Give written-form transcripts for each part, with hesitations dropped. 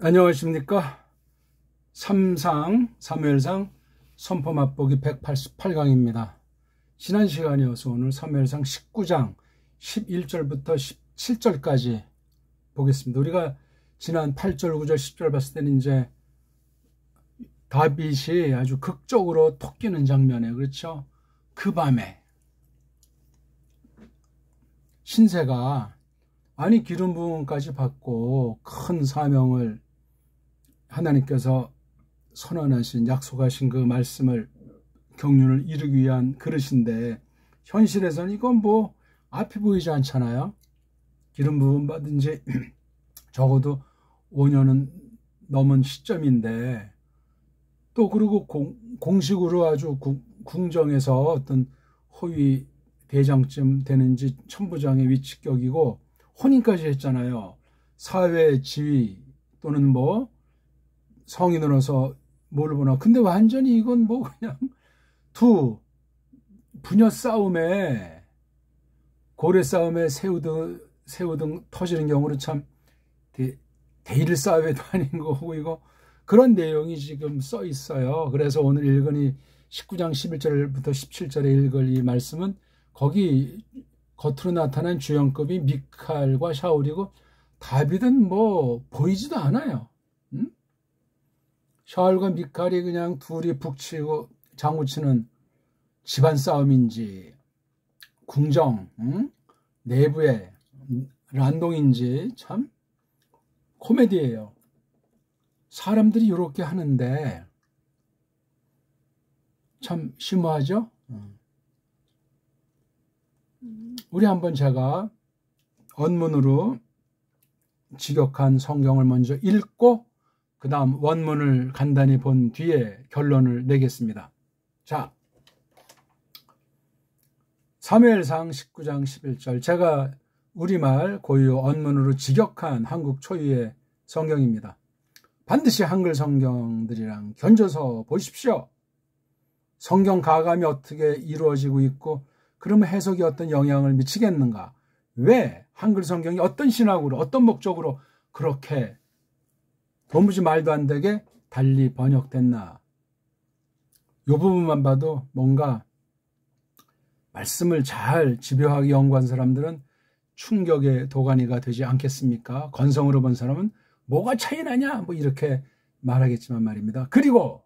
안녕하십니까. 사무엘상 선포 맛보기 188강입니다. 지난 시간이어서 오늘 사무엘상 19장 11절부터 17절까지 보겠습니다. 우리가 지난 8절, 9절, 10절 봤을 때는 이제 다윗이 아주 극적으로 토끼는 장면에, 그렇죠? 그 밤에 신세가 기름 부음까지 받고 큰 사명을 하나님께서 선언하신, 약속하신 그 말씀을, 경륜을 이루기 위한 그릇인데, 현실에서는 이건 뭐 앞이 보이지 않잖아요. 기름 부음 받은 지 적어도 5년은 넘은 시점인데, 또 그리고 공식으로 아주 궁정에서 어떤 호위 대장쯤 되는지 천부장의 위치격이고 혼인까지 했잖아요. 사회 지위 또는 뭐 성인으로서 뭘 보나. 근데 완전히 이건 뭐 그냥 두 부녀 싸움에, 고래 싸움에 새우등 터지는 경우로 참 대일 싸움에도 아닌 거고, 이거 그런 내용이 지금 써 있어요. 그래서 오늘 읽은 이 19장 11절부터 17절에 읽을 이 말씀은 거기 겉으로 나타난 주연급이 미칼과 샤울이고, 다윗은 뭐 보이지도 않아요. 샤울과 미칼이 그냥 둘이 북치고 장구치는 집안 싸움인지, 궁정 내부의 란동인지 참 코미디예요. 사람들이 이렇게 하는데 참 심오하죠. 우리 한번 제가 원문으로 직역한 성경을 먼저 읽고 그 다음 원문을 간단히 본 뒤에 결론을 내겠습니다. 자, 사무엘상 19장 11절, 제가 우리말 고유 원문으로 직역한 한국 초유의 성경입니다. 반드시 한글 성경들이랑 견줘서 보십시오. 성경 가감이 어떻게 이루어지고 있고, 그러면 해석이 어떤 영향을 미치겠는가? 왜 한글 성경이 어떤 신학으로, 어떤 목적으로 그렇게 도무지 말도 안 되게 달리 번역됐나? 이 부분만 봐도 뭔가 말씀을 잘 집요하게 연구한 사람들은 충격의 도가니가 되지 않겠습니까? 건성으로 본 사람은 뭐가 차이 나냐? 뭐 이렇게 말하겠지만 말입니다. 그리고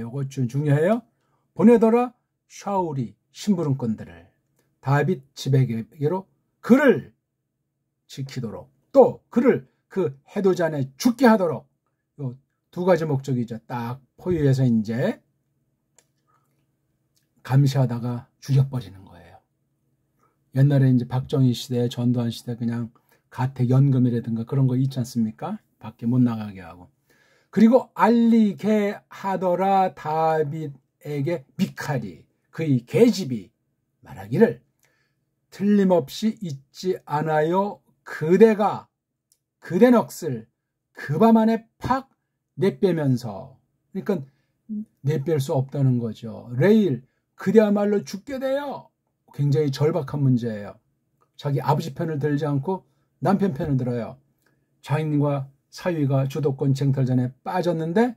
요거 중요해요. 보내더라 샤울이 심부름꾼들을 다윗 지배계로 그를 지키도록, 또 그를 그 해돋이 안에 죽게 하도록. 요 두 가지 목적이죠. 딱 포위해서 이제 감시하다가 죽여버리는 거예요. 옛날에 이제 박정희 시대, 전두환 시대 그냥 가택 연금이라든가 그런 거 있지 않습니까? 밖에 못 나가게 하고. 그리고 알리게 하더라 다윗에게 미칼이, 그의 계집이 말하기를 틀림없이 잊지 않아요. 그대가 그대 넋을 그 밤 안에 팍 내빼면서, 그러니까 내뺄 수 없다는 거죠. 레일, 그대야말로 죽게 돼요. 굉장히 절박한 문제예요. 자기 아버지 편을 들지 않고 남편 편을 들어요. 장인과 사위가 주도권 쟁탈전에 빠졌는데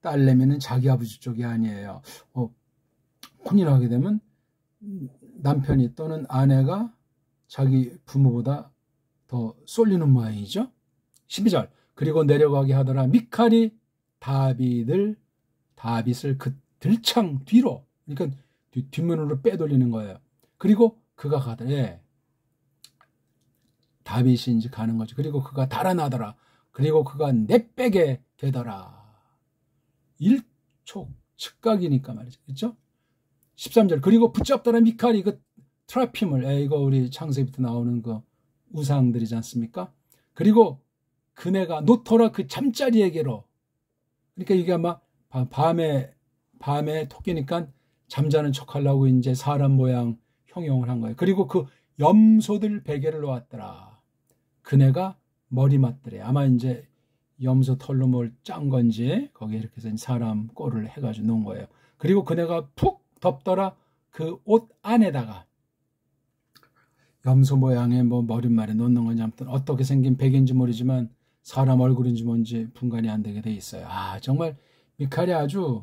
딸내미는 자기 아버지 쪽이 아니에요. 혼인하게 되면 남편이 또는 아내가 자기 부모보다 더 쏠리는 모양이죠. 12절, 그리고 내려가게 하더라 미칼이 다윗을 그 들창 뒤로, 그러니까 뒷문으로 빼돌리는 거예요. 그리고 그가 가더래. 다윗이 이제 가는 거죠. 그리고 그가 달아나더라. 그리고 그가 내빼게 되더라. 일촉즉각이니까 말이죠. 그렇죠? 13절, 그리고 붙잡더라 미칼이 그 트라핌을, 이거 우리 창세기부터 나오는 그 우상들이지 않습니까? 그리고 그네가 놓더라 그 잠자리에게로. 그러니까 이게 아마 밤에 토끼니까 잠자는 척하려고 이제 사람 모양 형용을 한 거예요. 그리고 그 염소들 베개를 놓았더라. 그네가 머리 맞더래. 아마 이제 염소 털로 뭘 짠 건지 거기에 이렇게 해서 사람 꼴을 해가지고 놓은 거예요. 그리고 그네가 푹 덮더라 그 옷 안에다가. 염소 모양의 뭐 머릿말에 놓는 건지, 아무튼 어떻게 생긴 베개인지 모르지만 사람 얼굴인지 뭔지 분간이 안 되게 돼 있어요. 정말 미칼이 아주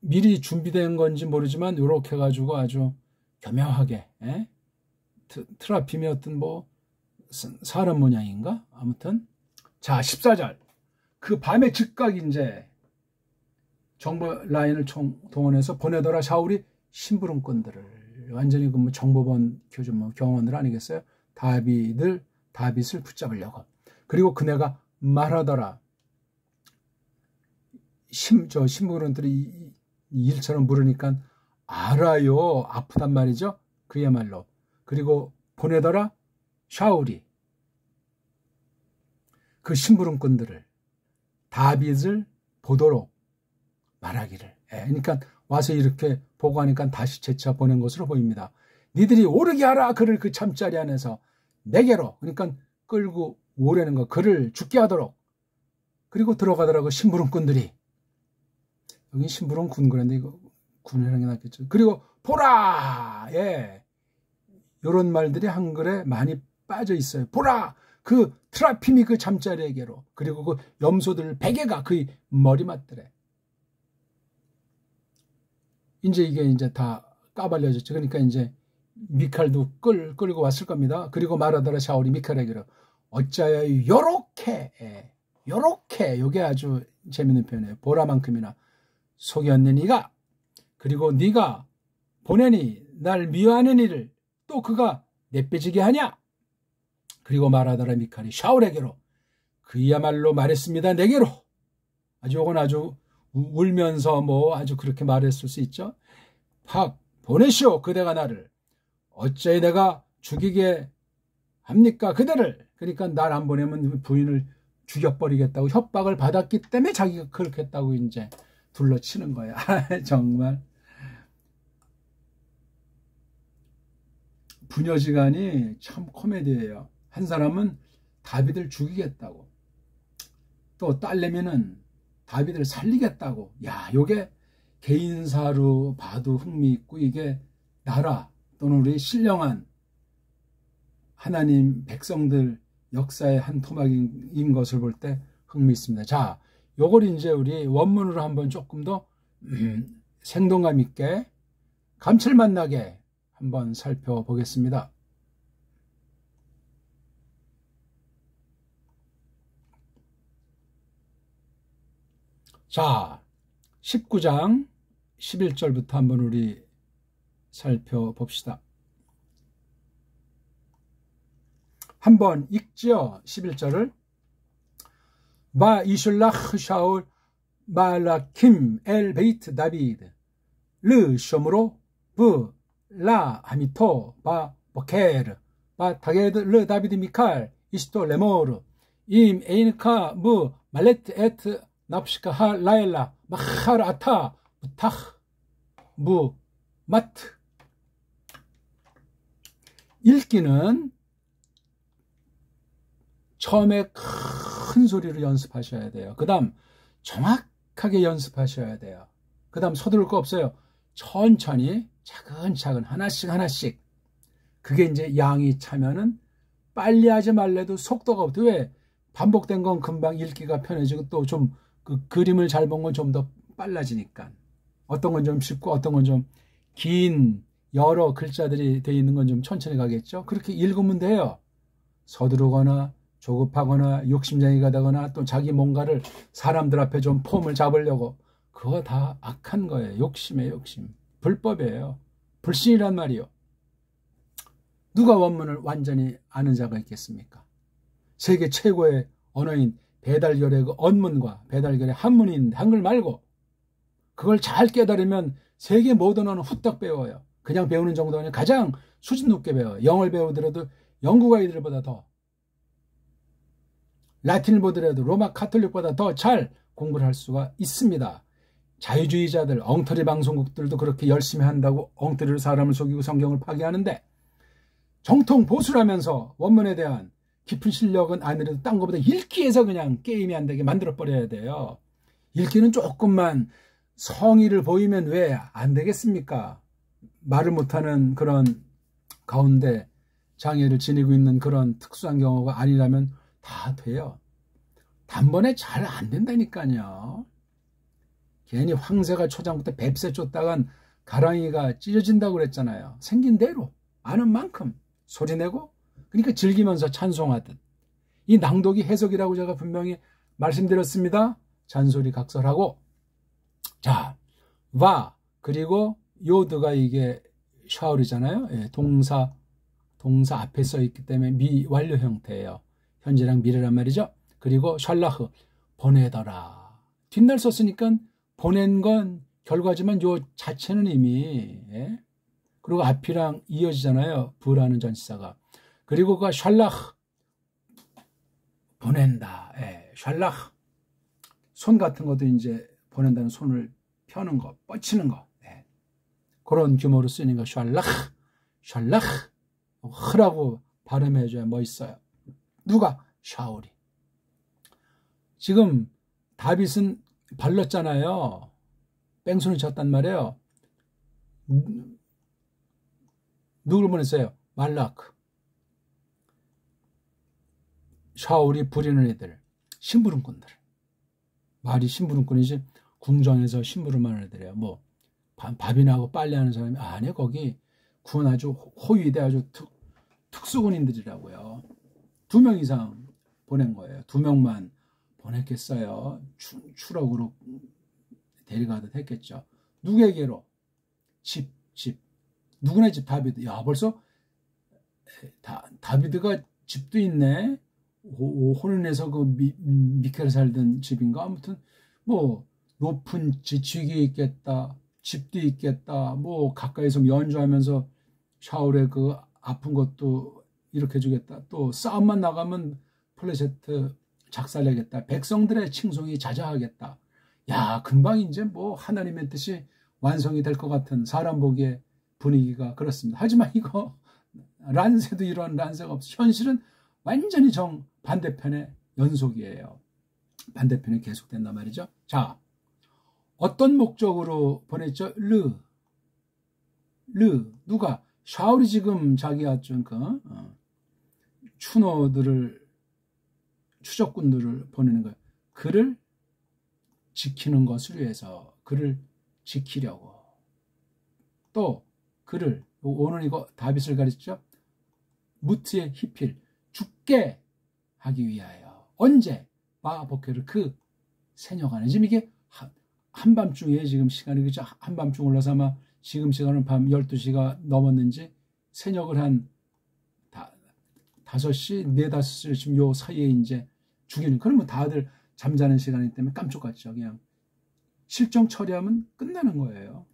미리 준비된 건지 모르지만 이렇게 해가지고 아주 교묘하게 트라핌이 어떤 뭐 사람 모양인가? 아무튼 자 14절 그 밤에 즉각 이제 정보 라인을 동원해서 보내더라. 샤울이 심부름꾼들을 완전히 그 정보원 교주 경원들 아니겠어요? 다빗을 붙잡으려고. 그리고 그네가 말하더라. 심부름꾼들이 일처럼 물으니까 알아요. 아프단 말이죠. 그야말로. 그리고 보내더라. 샤울이 그 심부름꾼들을 다빗을 보도록 말하기를. 그러니까 와서 이렇게 보고하니까 다시 재차 보낸 것으로 보입니다. 니들이 오르게 하라. 그를 그 잠자리 안에서 내게로. 그러니까 끌고 오려는 거. 그를 죽게 하도록. 그리고 들어가더라고 심부름꾼들이. 여기 심부름꾼 그랬는데 이거 군이라는 게 낫겠죠. 그리고 보라. 이런 말들이 한글에 많이 빠져 있어요. 보라. 그 트라핌이 그 잠자리에게로. 그리고 그 염소들 베개가 그의 머리맡들에. 이제 이게 이제 다 까발려졌죠. 그러니까 이제 미칼도 끌고 왔을 겁니다. 그리고 말하더라 샤울이 미칼에게로 어찌하여 요렇게 요게 아주 재밌는 표현이에요. 보라만큼이나 속였는 이가 그리고 네가 보내니 날 미워하는 이를 또 그가 내빼지게 하냐. 그리고 말하더라 미칼이 샤울에게로 그야말로 말했습니다. 내게로. 요건 아주 울면서 뭐 아주 그렇게 말했을 수 있죠. 팍 보내시오 그대가 나를 어찌 내가 죽이게 합니까 그대를. 그러니까 날 안 보내면 부인을 죽여버리겠다고 협박을 받았기 때문에 자기가 그렇게 했다고 이제 둘러치는 거야. 정말 부녀지간이 참 코미디예요. 한 사람은 다윗을 죽이겠다고 또 딸내미는 다윗을 살리겠다고. 요게 개인사로 봐도 흥미있고 이게 나라 또는 우리 신령한 하나님 백성들 역사의 한 토막인 것을 볼 때 흥미있습니다. 자, 요걸 이제 우리 원문으로 한번 조금 더 생동감 있게 감칠맛 나게 한번 살펴보겠습니다. 자, 19장 11절부터 한번 우리 살펴봅시다. 한번 읽지요. 11절을 바 이슐라흐 샤울 말라킴 엘 베이트 다비드 르 쇼므로 브 라 하미토 바 보케르 바 타게드 르 다비드 미칼 이스토 레모르 임 에인카 무 말레트 에트 납시카 하 라엘라 마하르 아타 부타흐 무 마트. 읽기는 처음에 큰 소리로 연습하셔야 돼요. 그 다음 정확하게 연습하셔야 돼요. 그 다음 서두를 거 없어요. 천천히 차근차근 하나씩 그게 이제 양이 차면은 빨리 하지 말래도 속도가 없대. 왜? 반복된 건 금방 읽기가 편해지고 또 좀 그 그림을 잘 본 건 좀 더 빨라지니까. 어떤 건 좀 쉽고 어떤 건 좀 긴 여러 글자들이 되어 있는 건 좀 천천히 가겠죠. 그렇게 읽으면 돼요. 서두르거나 조급하거나 욕심쟁이가 되거나 또 자기 뭔가를 사람들 앞에 좀 폼을 잡으려고 그거 다 악한 거예요. 욕심이에요. 욕심. 불법이에요. 불신이란 말이요. 누가 원문을 완전히 아는 자가 있겠습니까? 세계 최고의 언어인 배달결의 그 언문과 배달결의 한문이 있는데 한글 말고 그걸 잘 깨달으면 세계 모든 언어 후딱 배워요. 그냥 배우는 정도가 아니라 가장 수준 높게 배워요. 영어를 배우더라도 영국 아이들보다 더, 라틴을 보더라도 로마 카톨릭보다 더 잘 공부를 할 수가 있습니다. 자유주의자들, 엉터리 방송국들도 그렇게 열심히 한다고 엉터리로 사람을 속이고 성경을 파괴하는데 정통 보수라면서 원문에 대한 깊은 실력은 아니라도 딴 것보다 읽기에서 그냥 게임이 안 되게 만들어버려야 돼요. 읽기는 조금만 성의를 보이면 왜 안 되겠습니까? 말을 못하는 그런 가운데 장애를 지니고 있는 그런 특수한 경우가 아니라면 다 돼요. 단번에 잘 안 된다니까요. 괜히 황새가 초장부터 뱁새 쫓다간 가랑이가 찢어진다고 그랬잖아요. 생긴 대로 아는 만큼 소리내고, 그러니까 즐기면서 찬송하듯. 이 낭독이 해석이라고 제가 분명히 말씀드렸습니다. 잔소리 각설하고. 자, 와 그리고 요드가 이게 샤울이잖아요. 예, 동사 앞에 써 있기 때문에 미완료 형태예요. 현재랑 미래란 말이죠. 그리고 샬라흐 보내더라. 뒷날 썼으니까 보낸 건 결과지만 요 자체는 이미, 예? 그리고 앞이랑 이어지잖아요. 부라는 전치사가. 그리고 그 샬라흐 보낸다. 예, 샬라흐 손 같은 것도 이제 보낸다는 손을 펴는 거, 뻗치는 거. 예. 그런 규모로 쓰는 거 샬라흐 흐라고 발음해줘야 멋있어요. 누가? 샤울이. 지금 다윗은 발랐잖아요. 뺑소니 쳤단 말이에요. 누굴 보냈어요? 말라크. 샤울이 부리는 애들, 심부름꾼들. 말이 심부름꾼이지 궁정에서 심부름하는 애들이에요. 뭐 밥이나 하고 빨래하는 사람이 아니에요. 거기 군 아주 호위대 아주 특수군인들이라고요. 2명 이상 보낸 거예요. 2명만 보냈겠어요. 추럭으로 데려가듯 했겠죠. 누구에게로? 집. 누구네 집? 다비드. 야, 벌써 다비드가 집도 있네. 호른에서 그 미켈 살던 집인가? 아무튼 뭐 높은 지축이 있겠다. 집도 있겠다. 뭐 가까이서 연주하면서 샤울의 그 아픈 것도 이렇게 해주겠다. 또 싸움만 나가면 플래셰트 작살내겠다. 백성들의 칭송이 자자하겠다. 야, 금방 이제 뭐 하나님의 뜻이 완성이 될 것 같은 사람 보기에 분위기가 그렇습니다. 하지만 이거 란세도 이런 란세가 없어. 현실은 완전히 반대편의 연속이에요. 반대편이 계속된단 말이죠. 자, 어떤 목적으로 보냈죠? 누가? 샤울이 지금 자기가 좀 추적군들을 보내는 거예요. 그를 지키는 것을 위해서, 그를 지키려고. 또 그를, 오늘 이거 다윗을 가르치죠. 무트의 히필, 죽게 하기 위하여. 언제? 마복회를 그 새녁안에. 지금 이게 한밤중에 지금 시간이, 그죠? 한밤중 올라서 아마 지금 시간은 밤 12시가 넘었는지 새벽을 한 5시, 4, 5시 지금 요 사이에 이제 죽이는. 그러면 다들 잠자는 시간이기 때문에 깜짝같죠. 그냥 실정 처리하면 끝나는 거예요.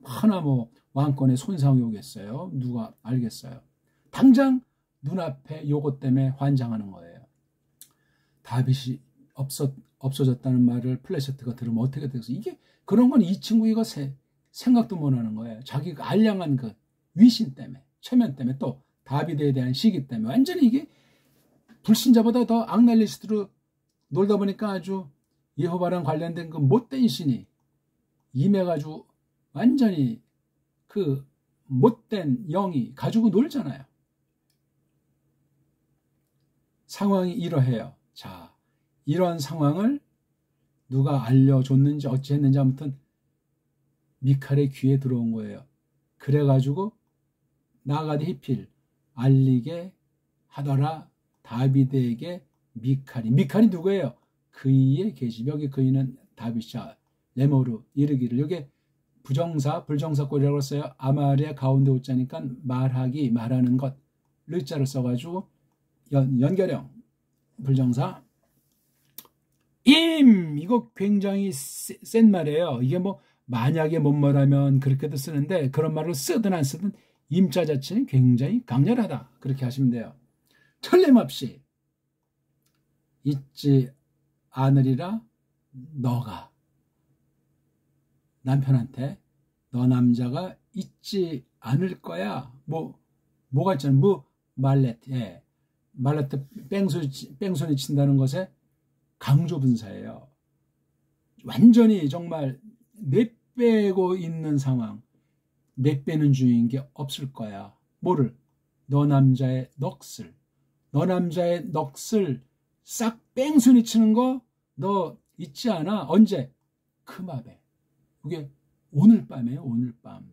하나 뭐 왕권에 손상이 오겠어요? 누가 알겠어요? 당장 눈앞에 요것 때문에 환장하는 거예요. 다윗이 없어졌다는 말을 플래셰트가 들으면 어떻게 되겠어요? 이게 그런 건 이 친구 이거 생각도 못하는 거예요. 자기가 알량한 그 위신 때문에, 체면 때문에, 또 다윗에 대한 시기 때문에 완전히 이게 불신자보다 더 악날리스트로 놀다 보니까 아주 여호와랑 관련된 그 못된 신이 임해가지고 완전히 그 못된 영이 가지고 놀잖아요. 상황이 이러해요. 자, 이런 상황을 누가 알려줬는지 어찌했는지 아무튼 미칼의 귀에 들어온 거예요. 그래가지고 나가디 히필 알리게 하더라. 다비드에게 미칼이 누구예요? 그이의 계집. 여기 그이는 다윗이야. 레모르 이르기를. 여기 부정사 불정사꼴이라고 써요. 아말의 가운데 오자니까 말하기 말하는 것 르자를 써가지고 연결형 불정사. 이거 굉장히 센 말이에요. 이게 뭐 만약에 뭐뭐라면 그렇게도 쓰는데 그런 말을 쓰든 안 쓰든 임자 자체는 굉장히 강렬하다. 그렇게 하시면 돼요. 틀림없이 잊지 않으리라. 너가 남편한테 너 남자가 잊지 않을 거야. 뭐가 있잖아요. 말레트. 예. 말레트 뺑소니 친다는 것에 강조 분사예요. 완전히 정말 내빼고 있는 상황. 내빼는 중인 게 없을 거야. 뭐를? 너 남자의 넋을. 너 남자의 넋을 싹 뺑소니 치는 거 너 있지 않아? 언제? 금압에. 그게 오늘 밤이에요. 오늘 밤.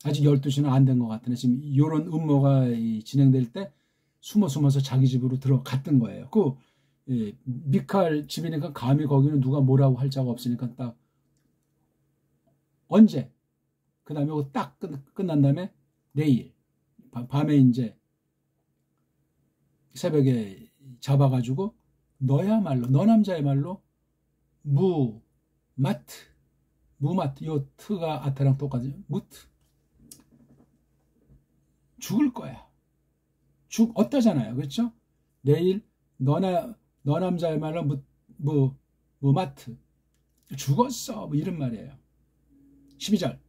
아직 12시는 안 된 것 같으네. 지금 이런 음모가 진행될 때 숨어서 자기 집으로 들어갔던 거예요. 미칼 집이니까 감히 거기는 누가 뭐라고 할 자가 없으니까 딱 언제? 그 다음에 딱 끝난 다음에 내일 밤에 이제 새벽에 잡아가지고 너야말로 너 남자야말로 무마트 요 트가 아트랑 똑같아요. 무트 죽을 거야. 어떠잖아요. 그렇죠? 내일 너 남자야말로 무마트 죽었어. 뭐 이런 말이에요. 12절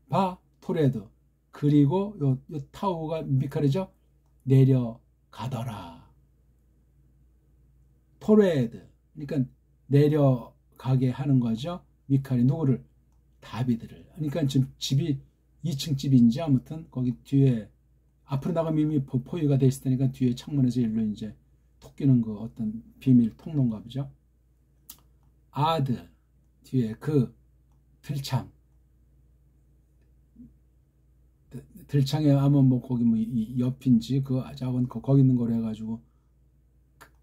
바 토레드 그리고 요 타우가 미칼이죠. 내려가더라. 토레드 그러니까 내려가게 하는 거죠. 미칼이 누구를? 다비드를. 그러니까 지금 집이 2층 집인지 아무튼 거기 뒤에 앞으로 나가면 이미 포위가 돼 있을 테니까 뒤에 창문에서 일로 이제 토끼는 그 어떤 비밀 통로인가 보죠. 아드 뒤에 그 들창에 하면 뭐 거기 뭐 옆인지 그 작은 거기 있는 거로 해가지고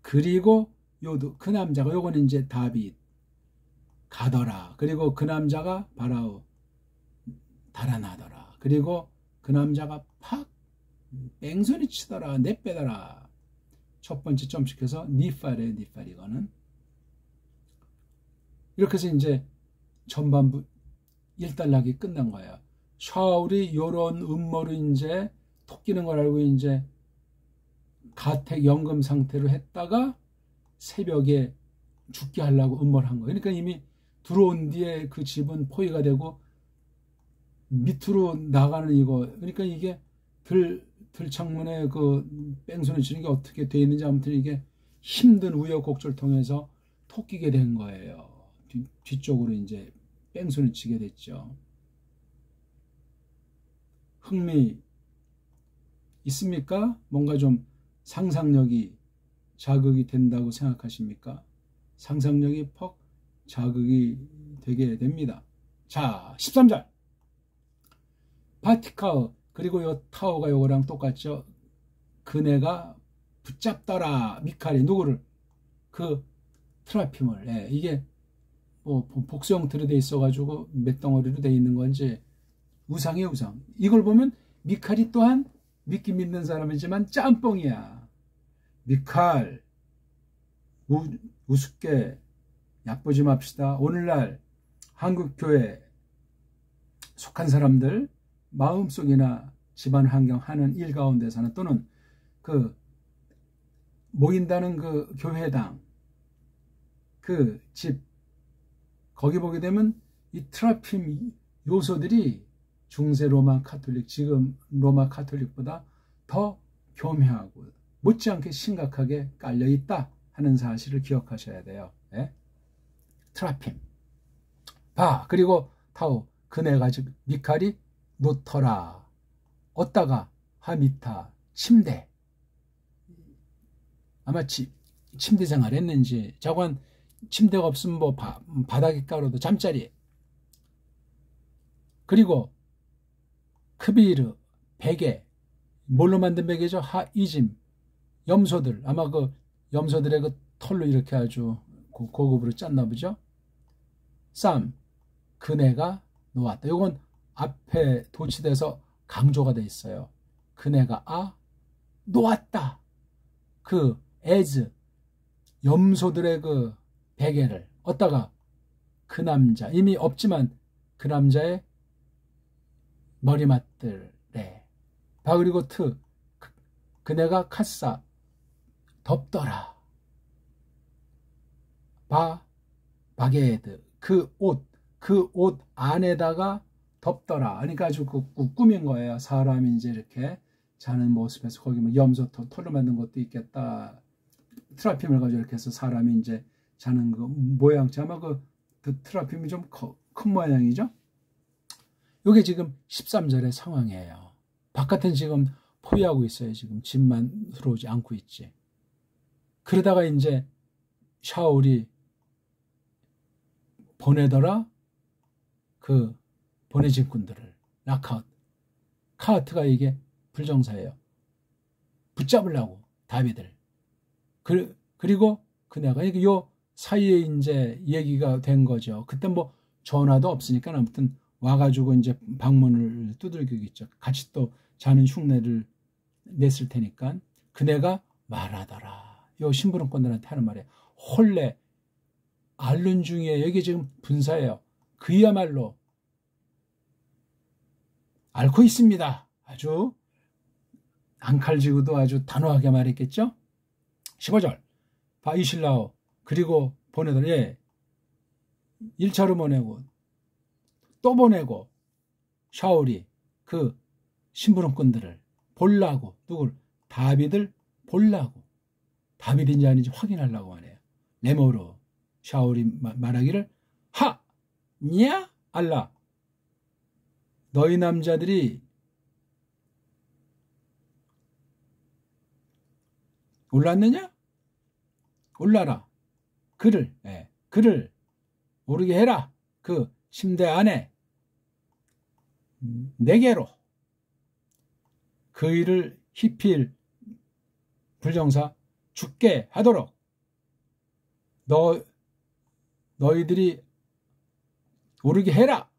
그리고 그 남자가 요거는 이제 다빗 가더라. 그리고 그 남자가 바라오 달아나더라. 그리고 그 남자가 팍 뺑소니 치더라. 내빼더라. 첫 번째 점식해서 니팔이에요. 니팔 이거는 이렇게 해서 이제 전반부 일단락이 끝난 거예요. 샤울이 요런 음모로 이제 토끼는 걸 알고 이제 가택 연금 상태로 했다가 새벽에 죽게 하려고 음모를 한 거예요. 그러니까 이미 들어온 뒤에 그 집은 포위가 되고 밑으로 나가는 이거 그러니까 이게 들창문에 그 뺑소니 치는 게 어떻게 돼 있는지 아무튼 이게 힘든 우여곡절 통해서 토끼게 된 거예요. 뒤쪽으로 이제 뺑소니 치게 됐죠. 흥미 있습니까? 뭔가 좀 상상력이 자극이 된다고 생각하십니까? 상상력이 퍽 자극이 되게 됩니다. 자, 13절. 바티카우 그리고 요 타오가 요거랑 똑같죠. 그네가 붙잡더라. 미칼이 누구를? 그 트라핌을. 예, 이게 뭐 복수 형태로 돼 있어가지고 몇 덩어리로 돼 있는 건지 우상이에요. 우상. 이걸 보면 미칼이 또한 믿기 믿는 사람이지만 짬뽕이야. 미칼 우습게 얕보지 맙시다. 오늘날 한국교회 속한 사람들 마음속이나 집안 환경 하는 일 가운데서는 또는 그 모인다는 그 교회당 그 집 거기 보게 되면 이 트라핌 요소들이 중세 로마 카톨릭 지금 로마 카톨릭보다 더 교묘하고 못지않게 심각하게 깔려 있다 하는 사실을 기억하셔야 돼요. 예? 트라핌 바 그리고 타오 그네가 즉 미칼이 놓더라 얻다가 하미타 침대 아마 침대 생활 했는지 자관 침대가 없으면 뭐 바닥에 깔아도 잠자리 그리고 크비르 베개 뭘로 만든 베개죠? 하이짐 염소들 아마 그 염소들의 그 털로 이렇게 아주 고급으로 짰나 보죠. 쌈 그네가 놓았다. 이건 앞에 도치돼서 강조가 돼 있어요. 그네가 놓았다. 그 에즈 염소들의 그 베개를 얻다가 그 남자 이미 없지만 그 남자의 머리맡들에 바 그리고 그네가 카싸 덥더라. 바게드 그 옷 안에다가 덥더라. 그러니까 아주 꾸민 거예요. 사람이 이제 이렇게 자는 모습에서 거기 뭐 염소 털로 만든 것도 있겠다. 트라핌을 가지고 이렇게 해서 사람이 이제 자는 그 모양체 아마 그 트라핌이 좀 큰 모양이죠. 이게 지금 13절의 상황이에요. 바깥은 지금 포위하고 있어요. 지금 집만 들어오지 않고 있지. 그러다가 이제 샤울이 보내더라 그 보내진 군들을. 라카웃. 카우트가 이게 불정사예요. 붙잡으려고 다윗을. 그리고 그네가 요 사이에 이제 얘기가 된 거죠. 그때 뭐 전화도 없으니까 아무튼 와가지고 이제 방문을 두들기겠죠. 같이 또 자는 흉내를 냈을 테니까 그네가 말하더라. 요 심부름꾼들한테 하는 말이에요. 홀레 앓는 중에 여기 지금 분사예요. 그야말로 앓고 있습니다. 아주 앙칼지구도 아주 단호하게 말했겠죠. 15절 바이실라오 그리고 보내더라. 예. 1차로 보내고 또 보내고 샤울이 그 심부름꾼들을 보려고 누굴 다윗을 보려고 다윗인지 아닌지 확인하려고 하네요. 레모로 샤울이 말하기를 하! 냐? 알라 너희 남자들이 올랐느냐? 올라라. 그를 오르게 해라. 그 침대 안에 네개로 그 일을 히필 불정사 죽게 하도록 너희들이 오르게 해라.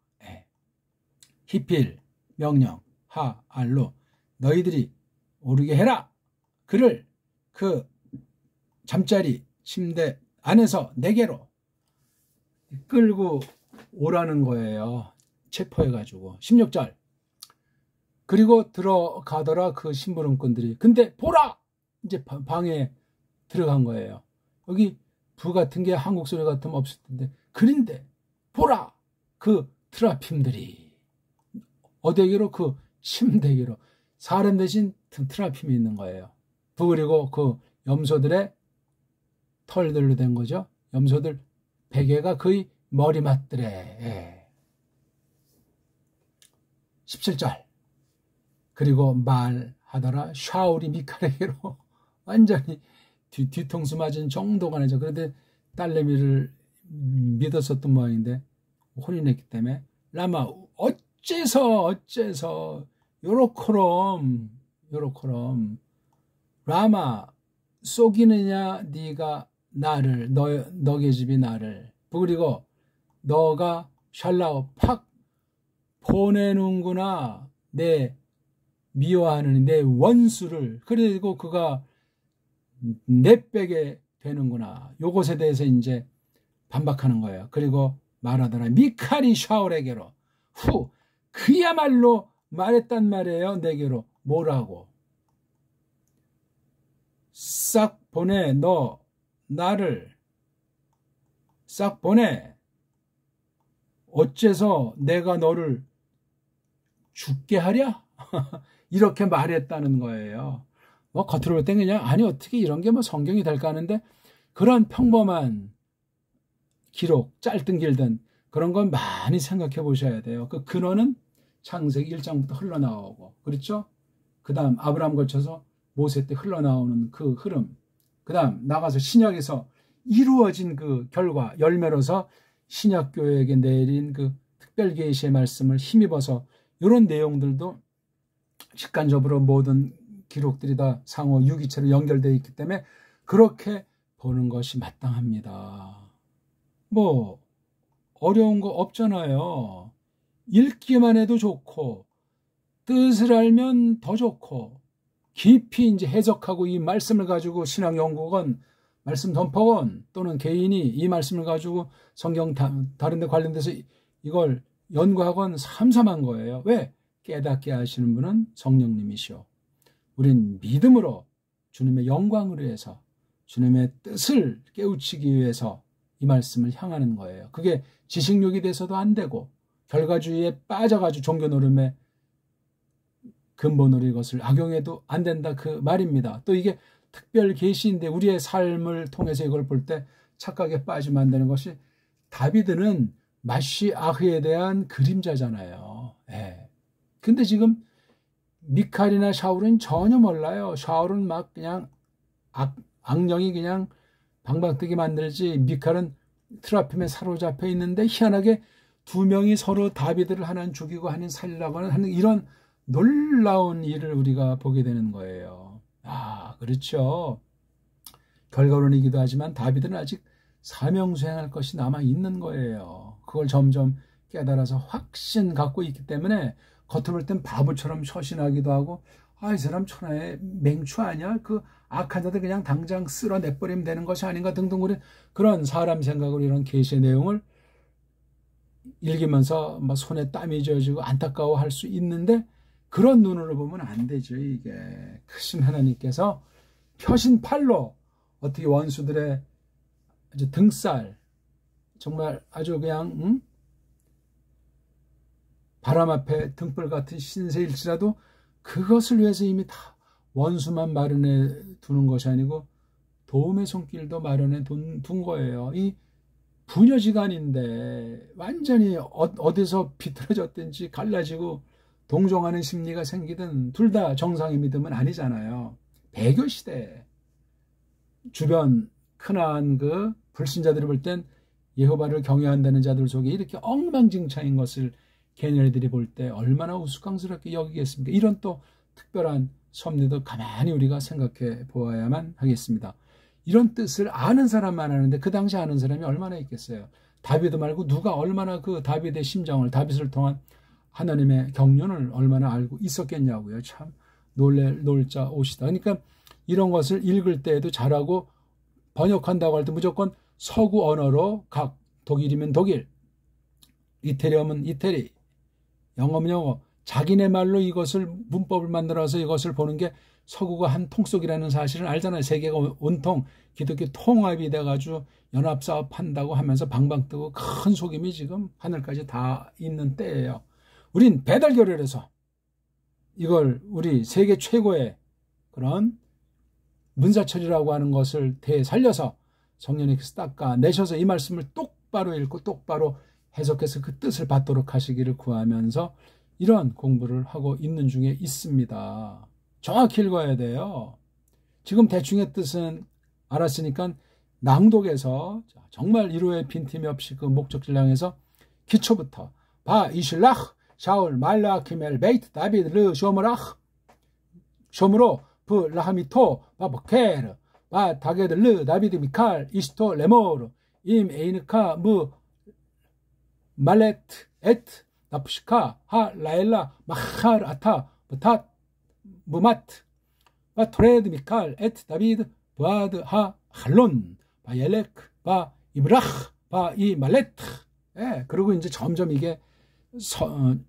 히필 명령 하 알로 너희들이 오르게 해라. 그를 그 잠자리 침대 안에서 네개로 끌고 오라는 거예요. 체포해가지고. 16절 그리고 들어가더라 그 심부름꾼들이. 근데 보라! 이제 방에 들어간 거예요. 여기 부 같은 게 한국 소리 같으면 없을 텐데 그런데 보라! 그 트라핌들이 어디에게로? 그 침대기로. 사람 대신 트라핌이 있는 거예요. 그리고 그 염소들의 털들로 된 거죠. 염소들 베개가 거의 머리맡들에. 17절 그리고 말하더라 샤울이 미칼에게로 완전히 뒤통수 맞은 정도가 아니죠. 그런데 딸내미를 믿었었던 모양인데 혼인했기 때문에 라마 어째서 요렇게럼 라마 속이느냐 네가 나를 너의 집이 나를. 그리고 너가 샬라오 팍 보내는구나 내 미워하는 내 원수를. 그리고 그가 내빼게 되는구나. 요것에 대해서 이제 반박하는 거예요. 그리고 말하더라 미칼이 샤울에게로 그야말로 말했단 말이에요. 내게로 뭐라고? 싹 보내. 너 나를 싹 보내. 어째서 내가 너를 죽게 하랴? 이렇게 말했다는 거예요. 뭐 겉으로 볼 땐 그냥 아니 어떻게 이런 게 뭐 성경이 될까 하는데 그런 평범한 기록 짧든 길든 그런 건 많이 생각해 보셔야 돼요. 그 근원은 창세기 1장부터 흘러나오고 그렇죠? 그 다음 아브라함 거쳐서 모세 때 흘러나오는 그 흐름, 그 다음 나가서 신약에서 이루어진 그 결과 열매로서 신약교회에게 내린 그 특별 계시의 말씀을 힘입어서 이런 내용들도 직간접으로 모든 기록들이 다 상호 유기체로 연결되어 있기 때문에 그렇게 보는 것이 마땅합니다. 뭐 어려운 거 없잖아요. 읽기만 해도 좋고 뜻을 알면 더 좋고 깊이 이제 해석하고 이 말씀을 가지고 신학연구원, 말씀 덤퍼원 또는 개인이 이 말씀을 가지고 성경 다른 데 관련돼서 이걸 연구하건 삼삼한 거예요. 왜? 깨닫게 하시는 분은 성령님이시오. 우린 믿음으로 주님의 영광을 위해서 주님의 뜻을 깨우치기 위해서 이 말씀을 향하는 거예요. 그게 지식욕이 돼서도 안 되고 결과주의에 빠져가지고 종교 노름에 근본으로 이것을 악용해도 안 된다 그 말입니다. 또 이게 특별 계시인데 우리의 삶을 통해서 이걸 볼 때 착각에 빠지면 안 되는 것이 다비드는 마시아흐에 대한 그림자잖아요. 예. 근데 지금 미칼이나 샤울은 전혀 몰라요. 샤울은 막 그냥 악령이 그냥 방방뜨게 만들지 미칼은 트라핌에 사로잡혀 있는데 희한하게 두 명이 서로 다비드를 하나는 죽이고 하나는 살리려고 하는 이런 놀라운 일을 우리가 보게 되는 거예요. 아, 그렇죠. 결과론이기도 하지만 다비드는 아직 사명 수행할 것이 남아 있는 거예요. 그걸 점점 깨달아서 확신 갖고 있기 때문에 겉으로 볼 땐 바보처럼 처신하기도 하고, 아, 이 사람 천하의 맹추 아니야? 그 악한 자들 그냥 당장 쓸어내버리면 되는 것이 아닌가 등등 그런 사람 생각으로 이런 계시의 내용을 읽으면서 막 손에 땀이 젖어지고 안타까워할 수 있는데, 그런 눈으로 보면 안 되죠. 이게 크신 하나님께서 펴신 팔로 어떻게 원수들의 아주 등살, 정말 아주 그냥 바람 앞에 등불 같은 신세일지라도 그것을 위해서 이미 다 원수만 마련해 두는 것이 아니고 도움의 손길도 마련해 둔 거예요. 이 부녀지간인데 완전히 어디서 비틀어졌든지 갈라지고 동정하는 심리가 생기든 둘 다 정상의 믿음은 아니잖아요. 배교시대 주변 흔한 그 불신자들을 볼 땐 예호바를 경외한다는 자들 속에 이렇게 엉망진창인 것을 걔네들이 볼 때 얼마나 우스꽝스럽게 여기겠습니까? 이런 또 특별한 섭리도 가만히 우리가 생각해 보아야만 하겠습니다. 이런 뜻을 아는 사람만 아는데 그 당시 아는 사람이 얼마나 있겠어요? 다비드 말고 누가 얼마나 그 다비드의 심정을, 다비드를 통한 하나님의 경륜을 얼마나 알고 있었겠냐고요. 참 놀자 옷이다. 그러니까 이런 것을 읽을 때에도 잘하고 번역한다고 할 때 무조건 서구 언어로 각 독일이면 독일, 이태리어면 이태리, 영어면 영어, 자기네 말로 이것을 문법을 만들어서 이것을 보는 게 서구가 한 통속이라는 사실을 알잖아요. 세계가 온통 기독교 통합이 돼가지고 연합사업한다고 하면서 방방 뜨고 큰 속임이 지금 하늘까지 다 있는 때예요. 우린 배달교례에서 이걸 우리 세계 최고의 그런 문사철이라고 하는 것을 되살려서 성령님께서 닦아내셔서 이 말씀을 똑바로 읽고 똑바로 해석해서 그 뜻을 받도록 하시기를 구하면서 이런 공부를 하고 있는 중에 있습니다. 정확히 읽어야 돼요. 지금 대충의 뜻은 알았으니까 낭독에서 정말 1호의 빈틈이 없이 그 목적지를 향해서 기초부터 바 이실라흐 샤울 말라키멜 베이트 다비드 르 쇼므라흐 쇼므로 브 라하미토 바 버케르 바 다게드 르 다비드 미칼 이스토 레모르 임 에이느카 무 말레트 에트 나프시카 하 라엘라 마하르 아타 부탓 무마트 바 토레드 미칼 에트 다비드 부아드 하 할론 바 옐레크 바 이브라흐 바 이 말레트. 예, 그리고 이제 점점 이게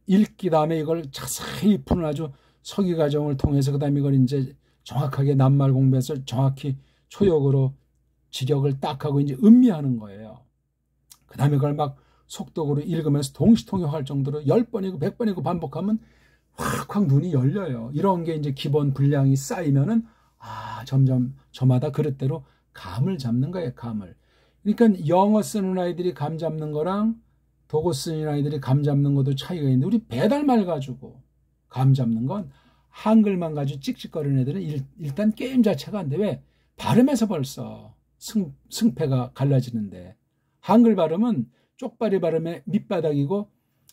읽기 다음에 이걸 자세히 푸는 아주 서기 과정을 통해서 그 다음에 이걸 이제 정확하게 낱말 공부해서 정확히 초역으로 직역을 딱 하고 이제 음미하는 거예요. 그 다음에 그걸 막 속독으로 읽으면서 동시통역할 정도로 10번이고 100번이고 반복하면 확확 눈이 열려요. 이런 게 이제 기본 분량이 쌓이면은 점점 저마다 그릇대로 감을 잡는 거예요. 감을. 그러니까 영어 쓰는 아이들이 감 잡는 거랑 독어 쓰는 아이들이 감 잡는 것도 차이가 있는데 우리 배달말 가지고 감 잡는 건 한글만 가지고 찍찍거리는 애들은 일단 게임 자체가 안 돼. 왜? 발음에서 벌써 승패가 갈라지는데 한글 발음은 쪽발이 발음에 밑바닥이고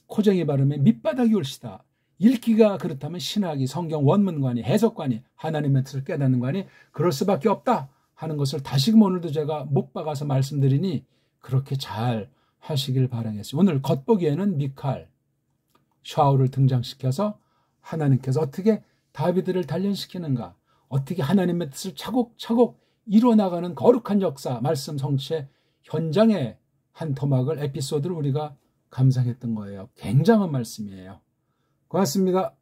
코쟁이 발음에 밑바닥이 올시다. 읽기가 그렇다면 신학이 성경 원문관이 해석관이 하나님의 뜻을 깨닫는 관이 그럴 수밖에 없다 하는 것을 다시금 오늘도 제가 못 박아서 말씀드리니 그렇게 잘 하시길 바라겠습니다. 오늘 겉보기에는 미칼, 샤울을 등장시켜서 하나님께서 어떻게 다비드를 단련시키는가, 어떻게 하나님의 뜻을 차곡차곡 이뤄나가는 거룩한 역사, 말씀 성취의 현장의 한 토막을 에피소드를 우리가 감상했던 거예요. 굉장한 말씀이에요. 고맙습니다.